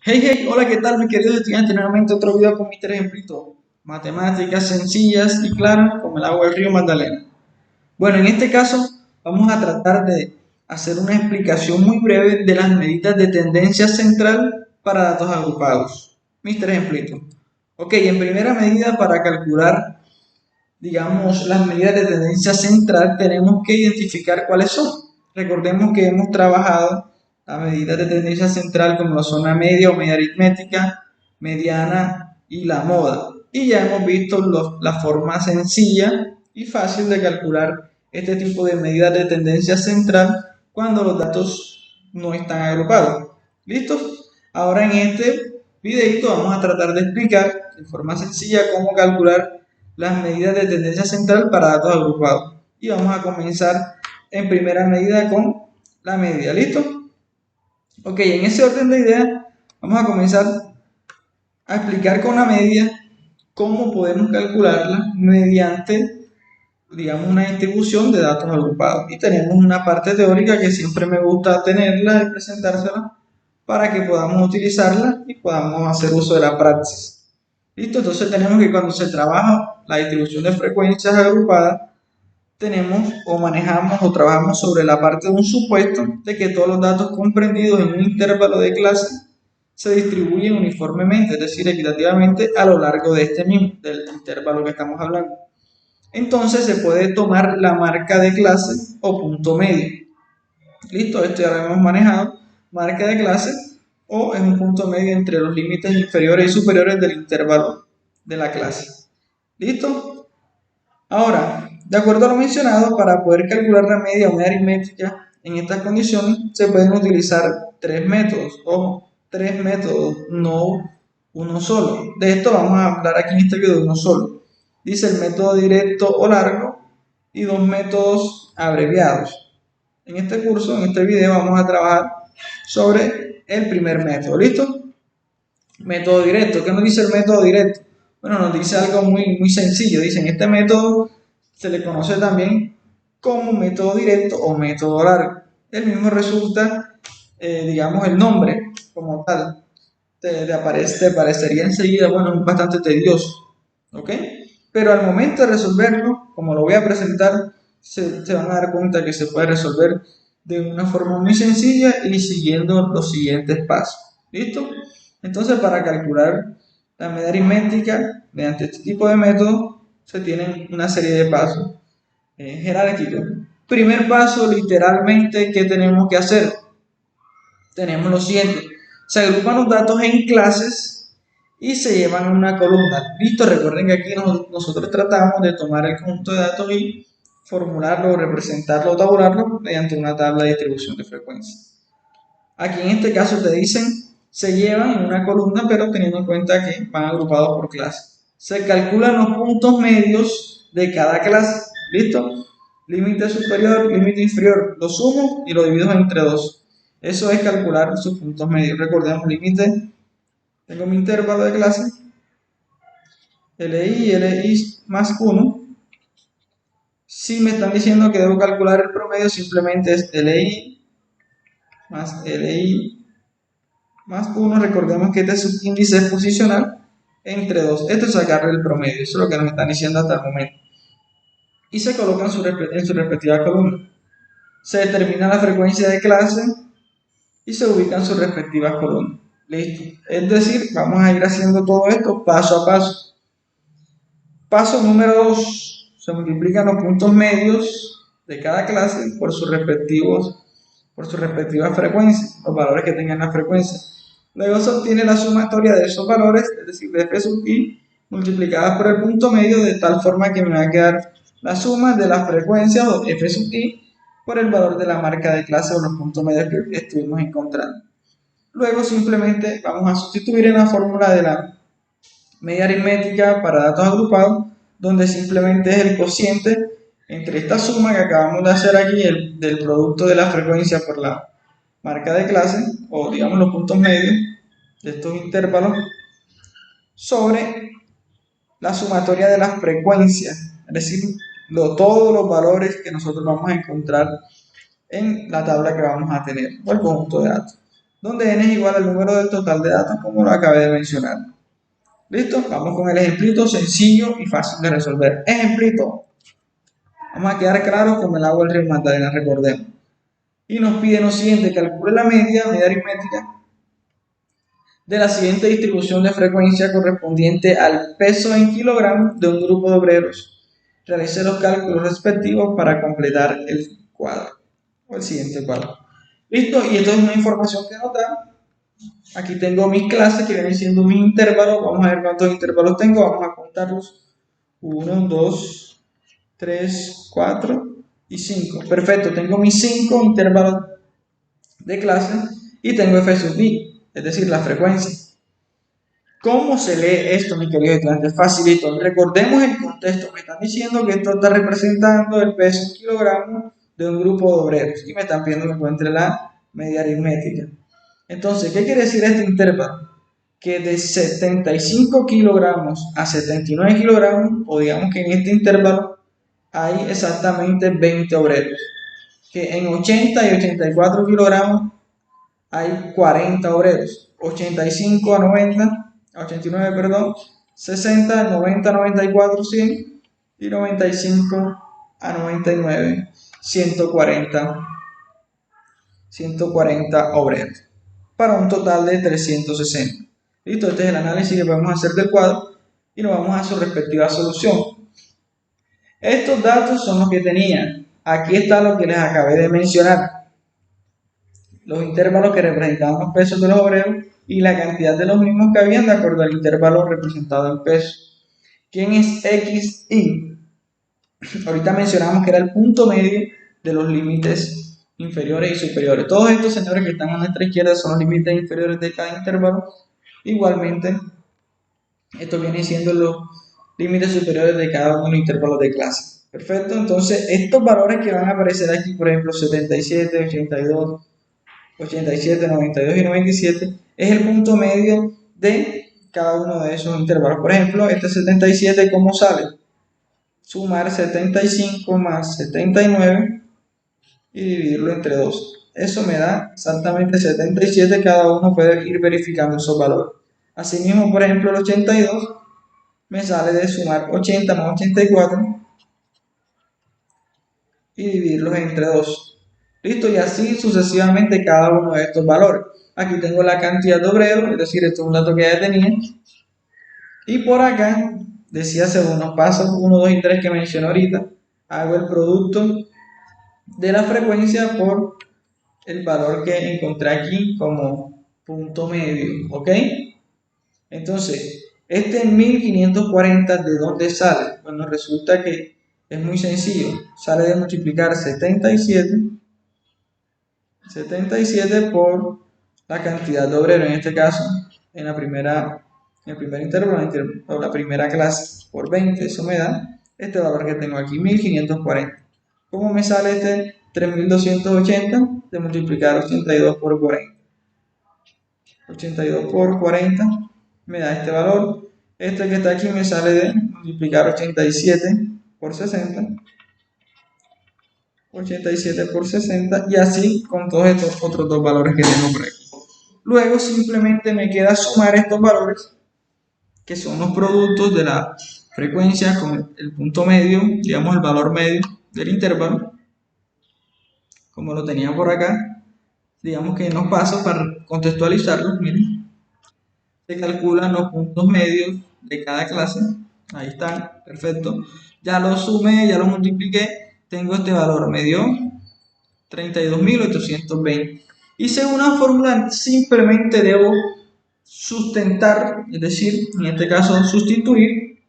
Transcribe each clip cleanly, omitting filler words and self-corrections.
Hey, hey, hola, ¿qué tal, mis queridos estudiantes? Nuevamente otro video con mis tres ejemplitos. Matemáticas sencillas y claras como el agua del río Magdalena. Bueno, en este caso vamos a tratar de hacer una explicación muy breve de las medidas de tendencia central para datos agrupados. Mis tres ejemplitos. Ok, en primera medida, para calcular, digamos, las medidas de tendencia central, tenemos que identificar cuáles son. Recordemos que hemos trabajado las medidas de tendencia central como la zona media o media aritmética, mediana y la moda. Y ya hemos visto la forma sencilla y fácil de calcular este tipo de medidas de tendencia central cuando los datos no están agrupados. ¿Listos? Ahora en este videito vamos a tratar de explicar de forma sencilla cómo calcular las medidas de tendencia central para datos agrupados. Y vamos a comenzar en primera medida con la media. ¿Listo? Ok, en ese orden de ideas vamos a comenzar a explicar con la media cómo podemos calcularla mediante, digamos, una distribución de datos agrupados. Y tenemos una parte teórica que siempre me gusta tenerla y presentársela para que podamos utilizarla y podamos hacer uso de la praxis. ¿Listo? Entonces tenemos que cuando se trabaja la distribución de frecuencias agrupadas, tenemos o manejamos o trabajamos sobre la parte de un supuesto de que todos los datos comprendidos en un intervalo de clase se distribuyen uniformemente, es decir, equitativamente a lo largo de este mismo, del intervalo que estamos hablando. Entonces se puede tomar la marca de clase o punto medio. Listo, esto ya lo hemos manejado. Marca de clase o es un punto medio entre los límites inferiores y superiores del intervalo de la clase. ¿Listo? Ahora, de acuerdo a lo mencionado, para poder calcular la media o media aritmética en estas condiciones se pueden utilizar tres métodos, o tres métodos, no uno solo. De esto vamos a hablar aquí en este video de uno solo. Dice el método directo o largo y dos métodos abreviados. En este curso, en este video, vamos a trabajar sobre el primer método. ¿Listo? Método directo. ¿Qué nos dice el método directo? Bueno, nos dice algo muy sencillo. Dicen, este método se le conoce también como método directo o método largo. El mismo resulta, digamos, el nombre como tal. Te parecería enseguida, bueno, es bastante tedioso. ¿Ok? Pero al momento de resolverlo, como lo voy a presentar, se van a dar cuenta que se puede resolver de una forma muy sencilla y siguiendo los siguientes pasos. ¿Listo? Entonces, para calcular la media aritmética mediante este tipo de método, se tienen una serie de pasos jerárquicos. Primer paso, literalmente, ¿qué tenemos que hacer? Tenemos lo siguiente. Se agrupan los datos en clases y se llevan a una columna. Listo, recuerden que aquí nosotros tratamos de tomar el conjunto de datos y formularlo, representarlo, tabularlo mediante una tabla de distribución de frecuencia. Aquí en este caso te dicen se llevan en una columna, pero teniendo en cuenta que van agrupados por clase. Se calculan los puntos medios de cada clase. ¿Listo? Límite superior, límite inferior. Lo sumo y lo divido entre dos. Eso es calcular sus puntos medios. Recordemos, límite, tengo mi intervalo de clase, LI y LI más 1. Si me están diciendo que debo calcular el promedio, simplemente es LI más LI más 1, recordemos que este subíndice es posicional entre 2. Esto es sacarle el promedio, eso es lo que nos están diciendo hasta el momento. Y se colocan en su respectiva columna. Se determina la frecuencia de clase y se ubican sus respectivas columnas. Listo. Es decir, vamos a ir haciendo todo esto paso a paso. Paso número 2. Se multiplican los puntos medios de cada clase por sus respectivas frecuencias, los valores que tengan la frecuencia. Luego se obtiene la sumatoria de esos valores, es decir, de f sub i, multiplicadas por el punto medio, de tal forma que me va a quedar la suma de las frecuencias, o f sub i, por el valor de la marca de clase o los puntos medios que estuvimos encontrando. Luego simplemente vamos a sustituir en la fórmula de la media aritmética para datos agrupados, donde simplemente es el cociente entre esta suma que acabamos de hacer aquí, del producto de la frecuencia por la marca de clase, o digamos los puntos medios de estos intervalos, sobre la sumatoria de las frecuencias, es decir, todos los valores que nosotros vamos a encontrar en la tabla que vamos a tener, o el conjunto de datos. donde n es igual al número del total de datos como lo acabé de mencionar. ¿Listo? Vamos con el ejemplito sencillo y fácil de resolver. Ejemplito. Vamos a quedar claros como el agua del río Magdalena, recordemos. Y nos pide lo siguiente: calcule la media aritmética de la siguiente distribución de frecuencia correspondiente al peso en kilogramos de un grupo de obreros. Realice los cálculos respectivos para completar el cuadro o el siguiente cuadro. Listo, y esto es una información que nos da. Aquí tengo mis clases que vienen siendo mis intervalos. Vamos a ver cuántos intervalos tengo. Vamos a contarlos: 1, 2, 3, 4 y 5. Perfecto, tengo mis 5 intervalos de clase y tengo f sub i, es decir, la frecuencia. ¿Cómo se lee esto, mis queridos estudiantes? Facilito. Recordemos el contexto. Me están diciendo que esto está representando el peso en kilogramos de un grupo de obreros y me están pidiendo que encuentre la media aritmética. Entonces, ¿qué quiere decir este intervalo? Que de 75 kilogramos a 79 kilogramos, o digamos que en este intervalo hay exactamente 20 obreros. Que en 80 y 84 kilogramos hay 40 obreros. 85 a 90, a 89, perdón, 60, 90, 94, 100 y 95 a 99, 140 obreros, para un total de 360. Listo, este es el análisis que podemos hacer del cuadro y nos vamos a su respectiva solución. Estos datos son los que tenían. Aquí está lo que les acabé de mencionar: los intervalos que representaban los pesos de los obreros y la cantidad de los mismos que habían de acuerdo al intervalo representado en pesos. ¿Quién es XI? Ahorita mencionamos que era el punto medio de los límites inferiores y superiores. Todos estos señores que están a nuestra izquierda son los límites inferiores de cada intervalo. Igualmente, estos vienen siendo los límites superiores de cada uno de los intervalos de clase. Perfecto, entonces estos valores que van a aparecer aquí, por ejemplo, 77, 82, 87, 92 y 97, es el punto medio de cada uno de esos intervalos. Por ejemplo, este 77, ¿cómo sale? Sumar 75 más 79 y dividirlo entre 2. Eso me da exactamente 77, cada uno puede ir verificando esos valores. Asimismo, por ejemplo, el 82 me sale de sumar 80 más 84 y dividirlos entre 2. Listo, y así sucesivamente cada uno de estos valores. Aquí tengo la cantidad de obreros, es decir, esto es un dato que ya tenía. Y por acá decía, según los pasos 1, 2 y 3 que mencioné ahorita, hago el producto de la frecuencia por el valor que encontré aquí como punto medio, ¿ok? Entonces, este 1540, ¿de dónde sale? Bueno, resulta que es muy sencillo. Sale de multiplicar 77 por la cantidad de obreros, en este caso, en el primer intervalo, o la primera clase, por 20. Eso me da este valor que tengo aquí, 1540. ¿Cómo me sale este 3280? De multiplicar 82 por 40. 82 por 40 me da este valor. Este que está aquí me sale de multiplicar 87 por 60. 87 por 60 y así con todos estos otros dos valores que tengo por aquí. Luego simplemente me queda sumar estos valores, que son los productos de la frecuencia con el punto medio, digamos el valor medio del intervalo, como lo tenía por acá. Digamos que en los pasos, para contextualizarlos, miren, se calculan los puntos medios de cada clase. Ahí están, perfecto. Ya los sumé, ya los multipliqué, tengo este valor, me dio 32.820. Y según la fórmula simplemente debo sustentar, es decir, en este caso sustituir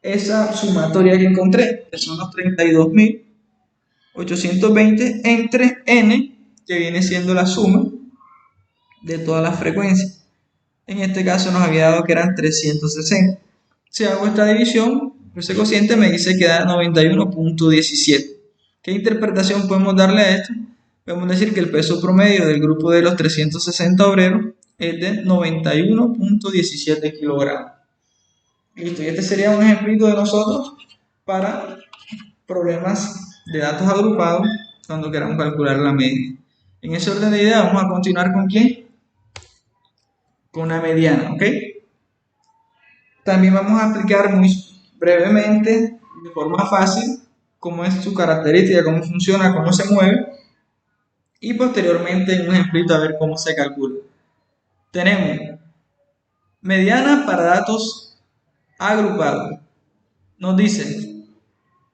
esa sumatoria que encontré, que son los 32.820 entre n, que viene siendo la suma de todas las frecuencias. En este caso nos había dado que eran 360. Si hago esta división, ese cociente me dice que da 91.17. ¿Qué interpretación podemos darle a esto? Podemos decir que el peso promedio del grupo de los 360 obreros es de 91.17 kilogramos. Listo, y este sería un ejemplito de nosotros para problemas de datos agrupados cuando queramos calcular la media. En ese orden de ideas vamos a continuar con ¿quién? con la mediana, ¿ok? También vamos a explicar muy brevemente, de forma fácil, cómo es su característica, cómo funciona, cómo se mueve, y posteriormente en un ejemplito a ver cómo se calcula. Tenemos mediana para datos agrupados. Nos dice,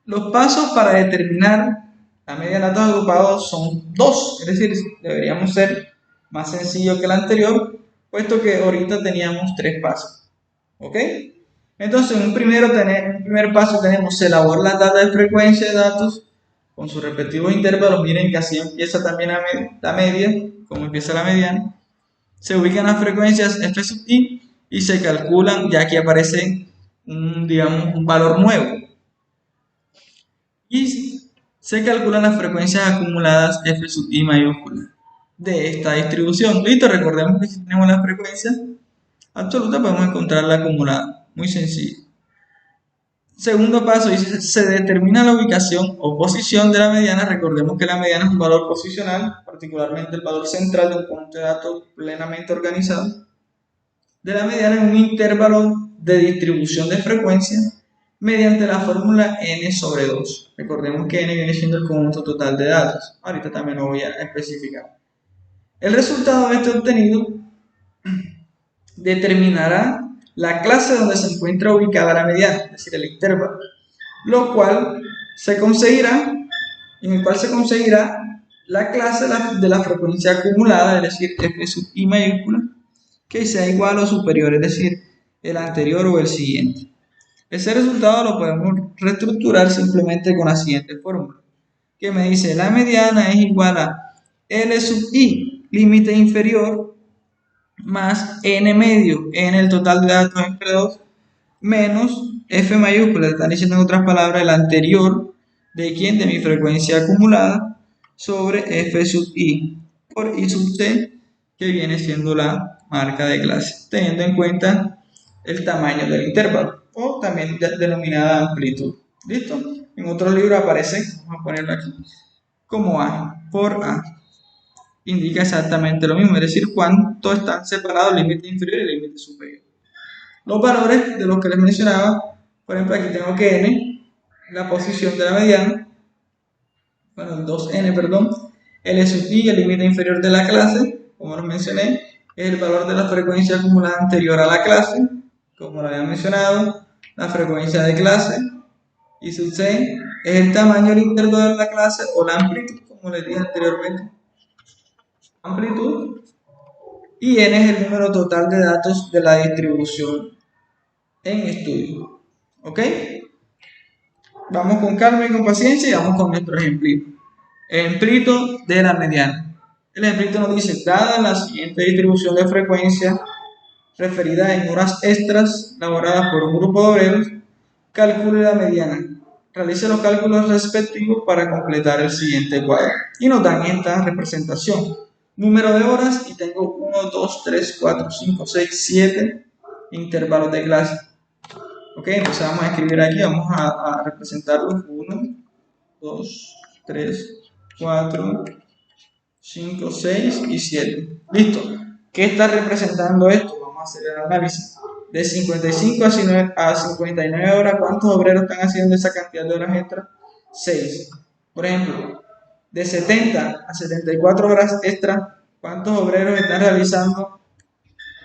los pasos para determinar la media de datos agrupados son dos, es decir, deberíamos ser más sencillo que el anterior, puesto que ahorita teníamos tres pasos. ¿Ok? Entonces, en un primer paso tenemos elaborar la tabla de frecuencia de datos con sus respectivos intervalos. Miren que así empieza también la media, como empieza la mediana. Se ubican las frecuencias f sub i y se calculan, ya que aparece digamos, un valor nuevo. Y se calculan las frecuencias acumuladas f sub i mayúscula de esta distribución. Listo, recordemos que si tenemos la frecuencia absoluta podemos encontrar la acumulada. Muy sencillo. Segundo paso dice, se determina la ubicación o posición de la mediana. Recordemos que la mediana es un valor posicional, particularmente el valor central de un conjunto de datos plenamente organizado. De la mediana en un intervalo de distribución de frecuencia mediante la fórmula n sobre 2. Recordemos que n viene siendo el conjunto total de datos. Ahorita también lo voy a especificar. El resultado de este obtenido determinará la clase donde se encuentra ubicada la mediana, es decir, el intervalo, lo cual se conseguirá, en el cual se conseguirá la clase de la frecuencia acumulada, es decir, f sub i mayúscula, que sea igual o superior, es decir, el anterior o el siguiente. Ese resultado lo podemos reestructurar simplemente con la siguiente fórmula, que me dice la mediana es igual a L sub i, límite inferior, más n medio, n el total de datos entre 2, menos f mayúscula, están diciendo en otras palabras el anterior de quién, de mi frecuencia acumulada, sobre f sub i por i sub t, que viene siendo la marca de clase, teniendo en cuenta el tamaño del intervalo, o también denominada amplitud. ¿Listo? En otro libro aparece, vamos a ponerlo aquí, como a por a. Indica exactamente lo mismo, es decir, cuánto están separados el límite inferior y el límite superior. Los valores de los que les mencionaba, por ejemplo, aquí tengo que n, la posición de la mediana, bueno, 2n, perdón, L sub i, el límite inferior de la clase, como lo mencioné, es el valor de la frecuencia acumulada anterior a la clase, como lo había mencionado, la frecuencia de clase, y sub c es el tamaño del intervalo de la clase o la amplitud, como les dije anteriormente. Amplitud, y n es el número total de datos de la distribución en estudio. ¿Ok? Vamos con calma y con paciencia y vamos con nuestro ejemplito. Ejemplito de la mediana. El ejemplito nos dice, dada la siguiente distribución de frecuencia referida en horas extras laboradas por un grupo de obreros, calcule la mediana. Realice los cálculos respectivos para completar el siguiente cuadro. Y nos dan esta representación. Número de horas y tengo 1, 2, 3, 4, 5, 6, 7 intervalos de clase. Ok, entonces vamos a escribir aquí, vamos a representarlos 1, 2, 3, 4, 5, 6 y 7. Listo. ¿Qué está representando esto? Vamos a hacer el análisis. De 55 a 59 horas, ¿cuántos obreros están haciendo esa cantidad de horas extras? 6. Por ejemplo, de 70 a 74 horas extras, ¿cuántos obreros están realizando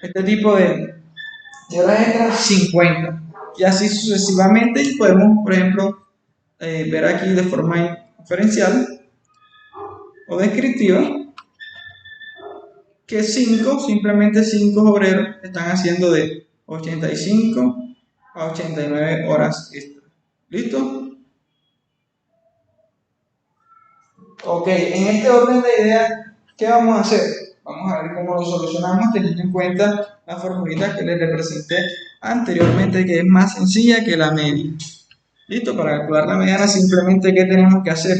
este tipo de horas extras? 50. Y así sucesivamente. Y podemos, por ejemplo, ver aquí de forma inferencial o descriptiva que simplemente 5 obreros están haciendo de 85 a 89 horas extra. ¿Listo? Ok, en este orden de ideas, ¿qué vamos a hacer? Vamos a ver cómo lo solucionamos teniendo en cuenta la formulita que les representé anteriormente, que es más sencilla que la media. ¿Listo? Para calcular la mediana, simplemente, ¿qué tenemos que hacer?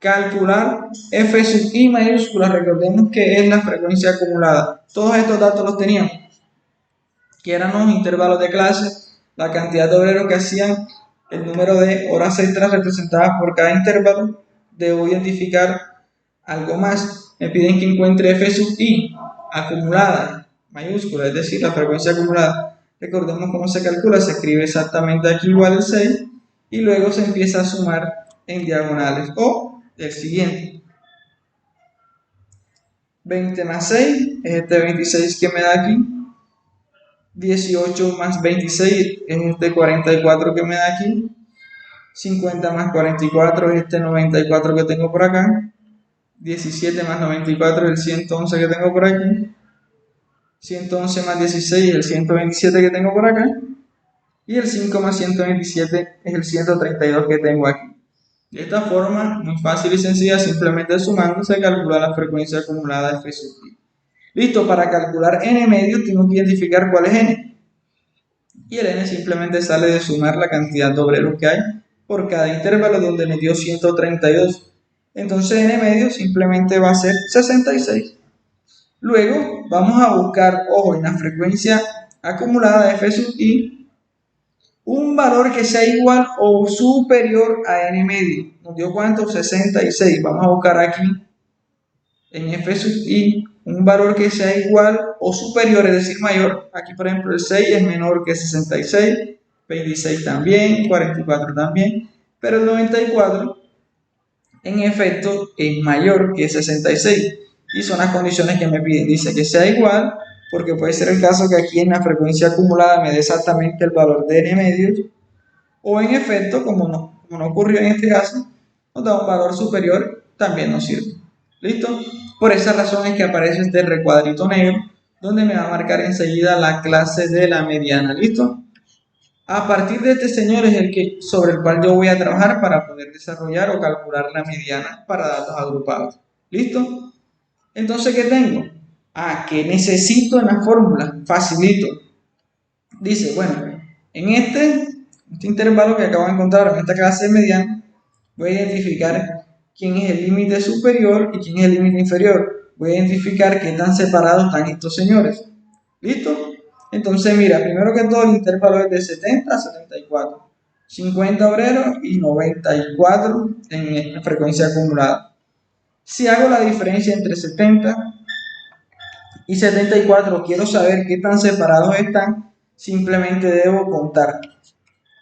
Calcular f sub i mayúscula, recordemos que es la frecuencia acumulada. Todos estos datos los teníamos, que eran los intervalos de clase, la cantidad de obreros que hacían, el número de horas extras representadas por cada intervalo. Debo identificar algo más. Me piden que encuentre f sub i acumulada. mayúscula, es decir, la frecuencia acumulada. Recordemos cómo se calcula, se escribe exactamente aquí igual el 6 y luego se empieza a sumar en diagonales o el siguiente. 20 más 6 es este 26 que me da aquí. 18 más 26 es este 44 que me da aquí. 50 más 44 es este 94 que tengo por acá. 17 más 94 es el 111 que tengo por aquí. 111 más 16 es el 127 que tengo por acá. Y el 5 más 127 es el 132 que tengo aquí. De esta forma, muy fácil y sencilla, simplemente sumando se calcula la frecuencia acumulada de F sub i. Listo, para calcular n medios tengo que identificar cuál es n. Y el n simplemente sale de sumar la cantidad de obreros que hay por cada intervalo donde me dio 132. Entonces n medio simplemente va a ser 66. Luego vamos a buscar, ojo, en la frecuencia acumulada de F sub i, un valor que sea igual o superior a n medio. ¿Nos dio cuánto? 66. Vamos a buscar aquí en F sub i un valor que sea igual o superior, es decir, mayor. Aquí, por ejemplo, el 6 es menor que 66, 26 también, 44 también, pero el 94 en efecto es mayor que 66 y son las condiciones que me piden. Dice que sea igual, porque puede ser el caso que aquí en la frecuencia acumulada me dé exactamente el valor de n medios, o en efecto, como no ocurrió en este caso, nos da un valor superior, también nos sirve. ¿Listo? Por esa razón es que aparece este recuadrito negro, donde me va a marcar enseguida la clase de la mediana. ¿Listo? A partir de este señor es sobre el cual yo voy a trabajar para poder desarrollar o calcular la mediana para datos agrupados. ¿Listo? Entonces, ¿qué tengo? ¿Qué necesito en la fórmula? Facilito. Dice, bueno, en este intervalo que acabo de encontrar en esta clase de mediana, voy a identificar quién es el límite superior y quién es el límite inferior. Voy a identificar qué tan separados están estos señores. ¿Listo? Entonces, mira, primero que todo el intervalo es de 70 a 74. 50 obreros y 94 en frecuencia acumulada. Si hago la diferencia entre 70 y 74, quiero saber qué tan separados están, simplemente debo contar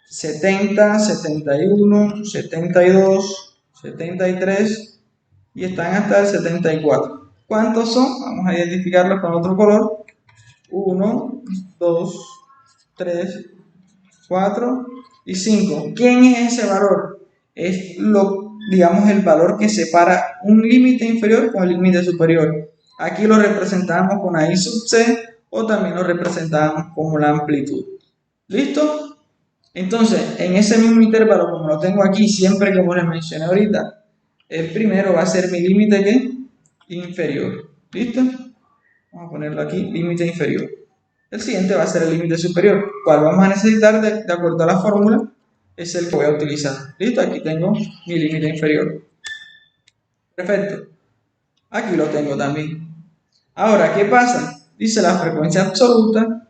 70, 71, 72, 73 y están hasta el 74. ¿Cuántos son? Vamos a identificarlos con otro color. 1, 2, 3, 4 y 5. ¿Quién es ese valor? Es digamos, el valor que separa un límite inferior con el límite superior. Aquí lo representamos con I sub c o también lo representamos como la amplitud. ¿Listo? Entonces, en ese mismo intervalo, como lo tengo aquí, siempre como les mencioné ahorita, el primero va a ser mi límite ¿qué? Inferior. ¿Listo? Vamos a ponerlo aquí, límite inferior. El siguiente va a ser el límite superior, cual vamos a necesitar de acuerdo a la fórmula, es el que voy a utilizar. ¿Listo? Aquí tengo mi límite inferior. Perfecto. Aquí lo tengo también. Ahora, ¿qué pasa? Dice la frecuencia absoluta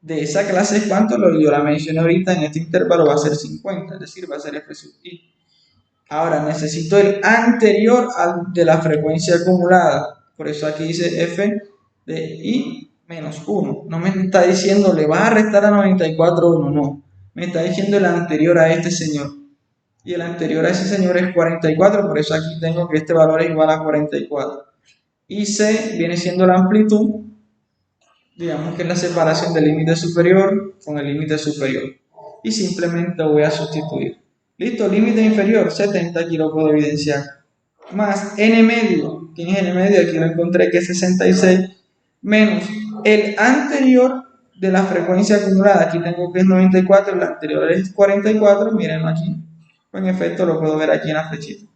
de esa clase, ¿cuánto? Yo la mencioné ahorita, en este intervalo va a ser 50, es decir, va a ser F sub i. Ahora, necesito el anterior de la frecuencia acumulada. Por eso aquí dice F de i menos 1. No me está diciendo, le vas a restar a 94 1, no. Me está diciendo el anterior a este señor. Y el anterior a ese señor es 44, por eso aquí tengo que este valor es igual a 44. Y C viene siendo la amplitud, digamos que es la separación del límite superior con el límite superior. Y simplemente voy a sustituir. Listo, límite inferior, 70, aquí lo puedo evidenciar. Más n medio, ¿quién es n medio? Aquí lo encontré que es 66, menos el anterior de la frecuencia acumulada, aquí tengo que es 94, el anterior es 44, mírenlo aquí, en efecto lo puedo ver aquí en la flechita,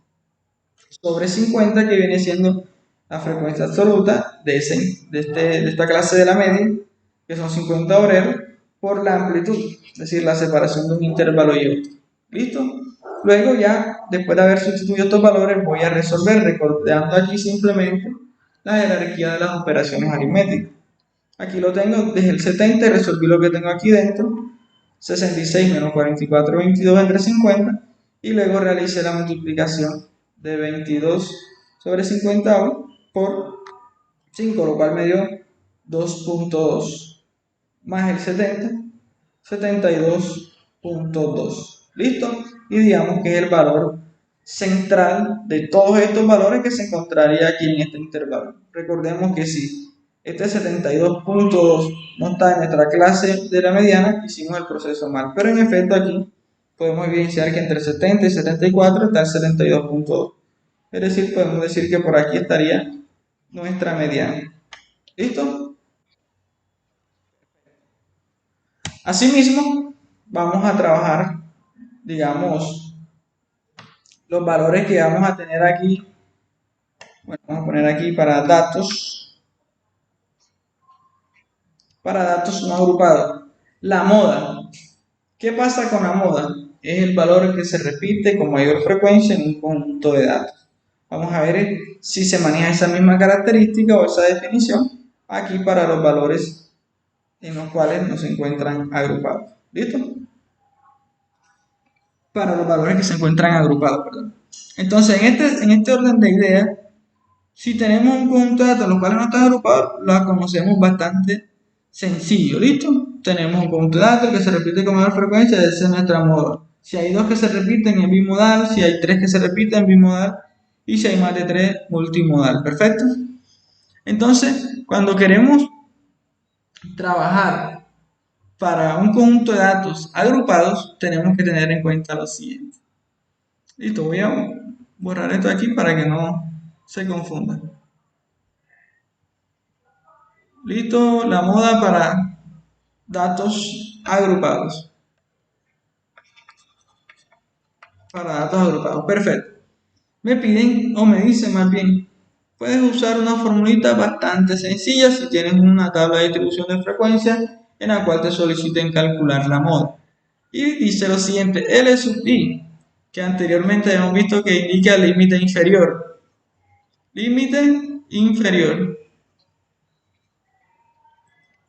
sobre 50 que viene siendo la frecuencia absoluta de esta clase de la media, que son 50 obreros, por la amplitud, es decir, la separación de un intervalo y otro. ¿Listo? Luego ya, después de haber sustituido estos valores, voy a resolver recordando aquí simplemente la jerarquía de las operaciones aritméticas. Aquí lo tengo desde el 70 y resolví lo que tengo aquí dentro, 66 menos 44, 22 entre 50, y luego realicé la multiplicación de 22 sobre 50 por 5, lo cual me dio 2.2 más el 70, 72.2. ¿Listo? Y digamos que es el valor central de todos estos valores que se encontraría aquí en este intervalo. Recordemos que si este 72.2 no está en nuestra clase de la mediana, hicimos el proceso mal. Pero en efecto aquí podemos evidenciar que entre 70 y 74 está el 72.2. Es decir, podemos decir que por aquí estaría nuestra mediana. ¿Listo? Asimismo, vamos a trabajar, digamos, los valores que vamos a tener aquí. Bueno, vamos a poner aquí para datos no agrupados. La moda. ¿Qué pasa con la moda? Es el valor que se repite con mayor frecuencia en un conjunto de datos. Vamos a ver si se maneja esa misma característica o esa definición aquí para los valores en los cuales no se encuentran agrupados. ¿Listo? Para los valores que se encuentran agrupados, perdón. Entonces, en este orden de ideas, si tenemos un conjunto de datos los cuales no están agrupados, la conocemos bastante sencillo, ¿listo? Tenemos un conjunto de datos que se repite con mayor frecuencia, esa es nuestra moda. Si hay dos que se repiten en bimodal, si hay tres que se repiten en bimodal y si hay más de tres, multimodal, ¿perfecto? Entonces, cuando queremos trabajar para un conjunto de datos agrupados, tenemos que tener en cuenta lo siguiente. Listo, voy a borrar esto aquí para que no se confunda. Listo, la moda para datos agrupados. Para datos agrupados, perfecto. Me piden, o me dicen más bien, puedes usar una formulita bastante sencilla si tienes una tabla de distribución de frecuencia en la cual te soliciten calcular la moda. Y dice lo siguiente, L sub I, que anteriormente hemos visto que indica límite inferior. Límite inferior.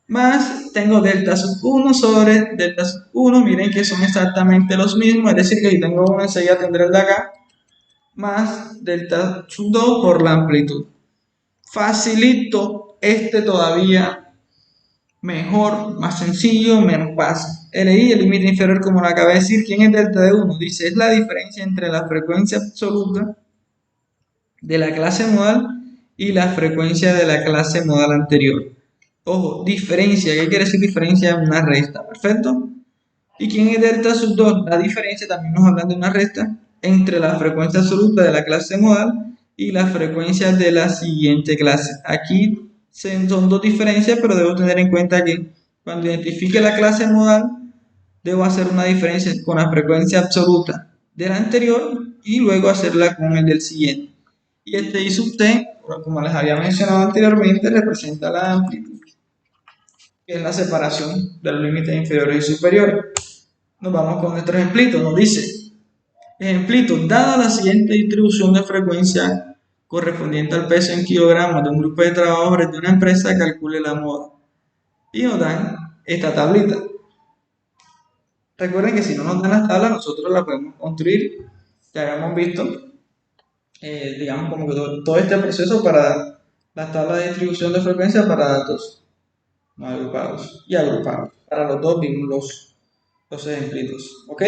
Más tengo delta sub 1 sobre delta sub 1, miren que son exactamente los mismos, es decir que si tengo uno enseguida tendré el de acá, más delta sub 2 por la amplitud. Facilito este todavía mejor, más sencillo, menos fácil. LI, el límite inferior, como lo acabé de decir, ¿quién es delta de 1? Dice, es la diferencia entre la frecuencia absoluta de la clase modal y la frecuencia de la clase modal anterior. Ojo, diferencia, ¿qué quiere decir diferencia? Una resta, ¿perfecto? ¿Y quién es delta sub 2? La diferencia, también nos hablan de una resta, entre la frecuencia absoluta de la clase modal y la frecuencia de la siguiente clase. Aquí son dos diferencias, pero debo tener en cuenta que cuando identifique la clase modal, debo hacer una diferencia con la frecuencia absoluta del anterior y luego hacerla con el del siguiente. Y este I sub t, como les había mencionado anteriormente, representa la amplitud, que es la separación de los límites inferiores y superiores. Nos vamos con nuestro ejemplito. Nos dice, ejemplito, dada la siguiente distribución de frecuencia correspondiente al peso en kilogramos de un grupo de trabajadores de una empresa, calcule la moda. Y nos dan esta tablita. Recuerden que si no nos dan las tablas, nosotros las podemos construir. Ya habíamos visto, digamos, como que todo este proceso para las tablas de distribución de frecuencia para datos no agrupados y agrupados. Para los dos vimos los ejemplitos. ¿Ok?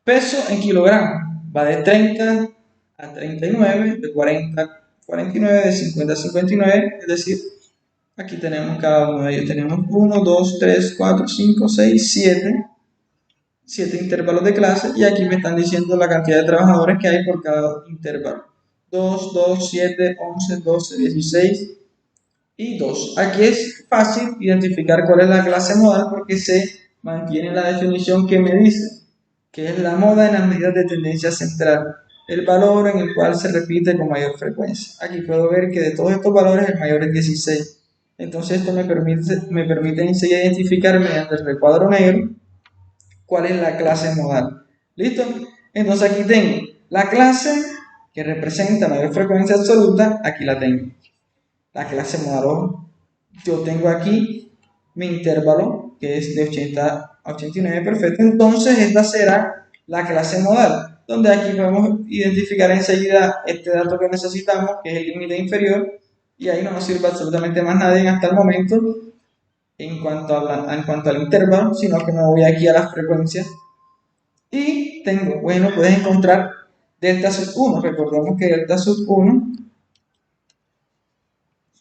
Peso en kilogramos va de 30 a 39, de 40 a 49, de 50 a 59, es decir, aquí tenemos cada uno de ellos. Tenemos 1, 2, 3, 4, 5, 6, 7 intervalos de clase y aquí me están diciendo la cantidad de trabajadores que hay por cada intervalo. 2, 2, 7, 11, 12, 16 y 2. Aquí es fácil identificar cuál es la clase modal porque se mantiene la definición que me dice que es la moda en las medidas de tendencia central, el valor en el cual se repite con mayor frecuencia. Aquí puedo ver que de todos estos valores el mayor es 16. Entonces esto me permite enseguida identificar mediante el recuadro negro cuál es la clase modal. ¿Listo? Entonces aquí tengo la clase que representa mayor frecuencia absoluta, aquí la tengo. La clase modal, yo tengo aquí mi intervalo, que es de 80 a 89, perfecto. Entonces esta será la clase modal, donde aquí podemos identificar enseguida este dato que necesitamos, que es el límite inferior, y ahí no nos sirve absolutamente más nada hasta el momento en cuanto al intervalo, sino que me voy aquí a las frecuencias y tengo, bueno, puedes encontrar delta sub 1. Recordemos que delta sub 1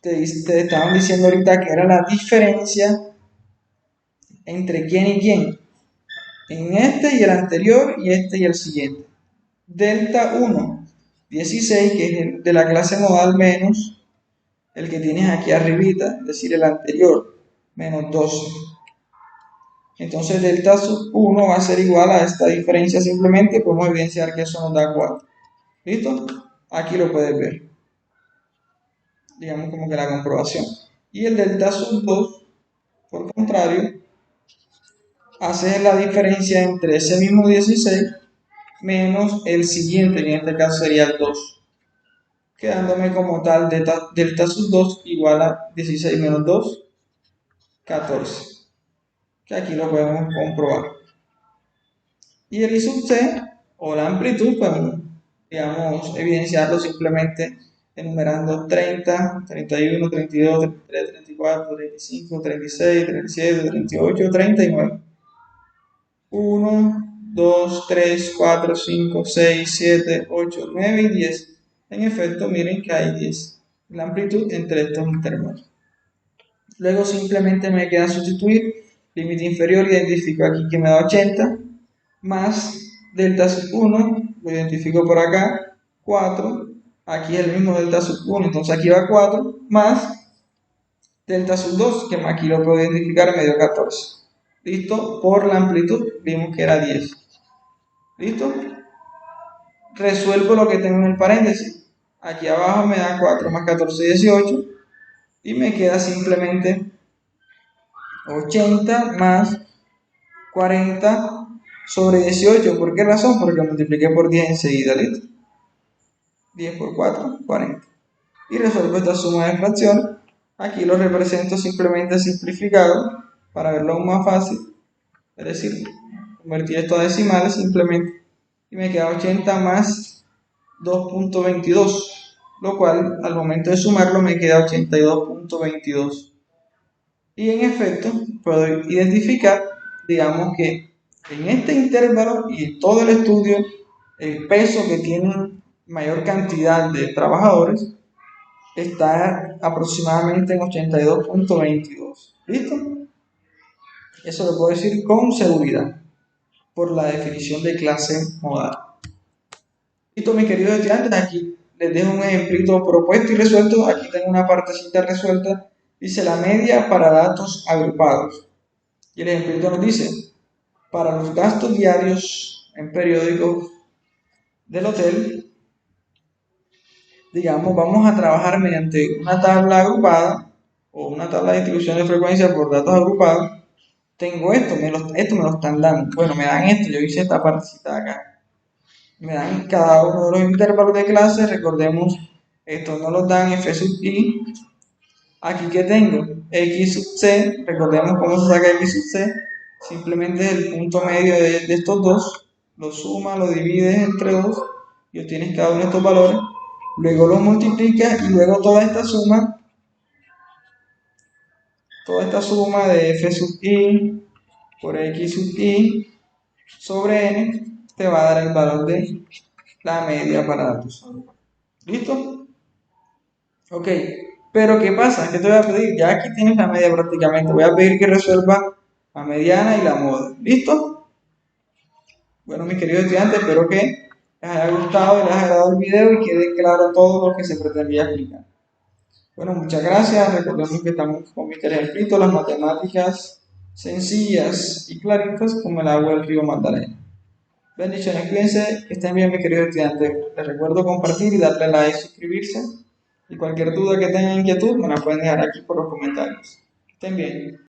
te estaban diciendo ahorita que era la diferencia entre quién y quién, en este y el anterior y este y el siguiente. Delta 1, 16, que es el de la clase modal, menos el que tienes aquí arribita, es decir, el anterior, menos 12. Entonces delta sub 1 va a ser igual a esta diferencia, simplemente podemos evidenciar que eso nos da 4. ¿Listo? Aquí lo puedes ver. Digamos como que la comprobación. Y el delta sub 2, por contrario, hace la diferencia entre ese mismo 16 menos el siguiente, que en este caso sería el 2. Quedándome como tal delta sub 2 igual a 16 menos 2, 14. Que aquí lo podemos comprobar. Y el I sub C, o la amplitud, podemos, digamos, evidenciarlo simplemente enumerando 30, 31, 32, 33, 34, 35, 36, 37, 38, 39. 1, 2, 3, 4, 5, 6, 7, 8, 9 y 10. En efecto, miren que hay 10. La amplitud entre estos intervalos. Luego simplemente me queda sustituir límite inferior, identifico aquí que me da 80, más delta sub 1, lo identifico por acá, 4, aquí es el mismo delta sub 1, entonces aquí va 4, más delta sub 2, que aquí lo puedo identificar, me dio 14. ¿Listo? Por la amplitud vimos que era 10. ¿Listo? Resuelvo lo que tengo en el paréntesis. Aquí abajo me da 4 más 14, 18, y me queda simplemente 80 más 40 sobre 18. ¿Por qué razón? Porque multipliqué por 10 enseguida, ¿listo? 10 por 4, 40. Y resuelvo esta suma de fracciones. Aquí lo represento simplemente simplificado para verlo aún más fácil. Es decir, convertir esto a decimales simplemente. Y me queda 80 más 2.22. Lo cual, al momento de sumarlo, me queda 82.22. Y en efecto, puedo identificar, digamos que en este intervalo y en todo el estudio, el peso que tienen mayor cantidad de trabajadores está aproximadamente en 82.22. ¿Listo? Eso lo puedo decir con seguridad por la definición de clase modal. Listo, mis queridos estudiantes, aquí les dejo un ejemplito propuesto y resuelto. Aquí tengo una partecita resuelta. Dice la media para datos agrupados. Y el ejemplito nos dice, para los gastos diarios en periódicos del hotel, digamos, vamos a trabajar mediante una tabla agrupada o una tabla de distribución de frecuencia por datos agrupados. Tengo esto me lo están dando. Bueno, me dan esto, yo hice esta partecita acá. Me dan cada uno de los intervalos de clase, recordemos, estos no los dan f sub i. Aquí que tengo x sub c, recordemos cómo se saca x sub c, simplemente es el punto medio de estos dos, lo sumas, lo divides entre 2 y obtienes cada uno de estos valores, luego los multiplicas y luego toda esta suma de f sub i por x sub i sobre n te va a dar el valor de la media para datos. ¿Listo? Ok, pero ¿qué pasa? ¿Qué te voy a pedir? Ya aquí tienes la media prácticamente. Voy a pedir que resuelva la mediana y la moda. ¿Listo? Bueno, mis queridos estudiantes, espero que les haya gustado y les haya agradado el video y quede claro todo lo que se pretendía explicar. Bueno, muchas gracias. Recordemos que estamos con Mr. Ejemplito, las matemáticas sencillas y claritas como el agua del río Magdalena. Bendiciones, cuídense, que estén bien, mis queridos estudiantes. Les recuerdo compartir y darle like, suscribirse. Y cualquier duda que tengan, inquietud, me la pueden dejar aquí por los comentarios. Que estén bien.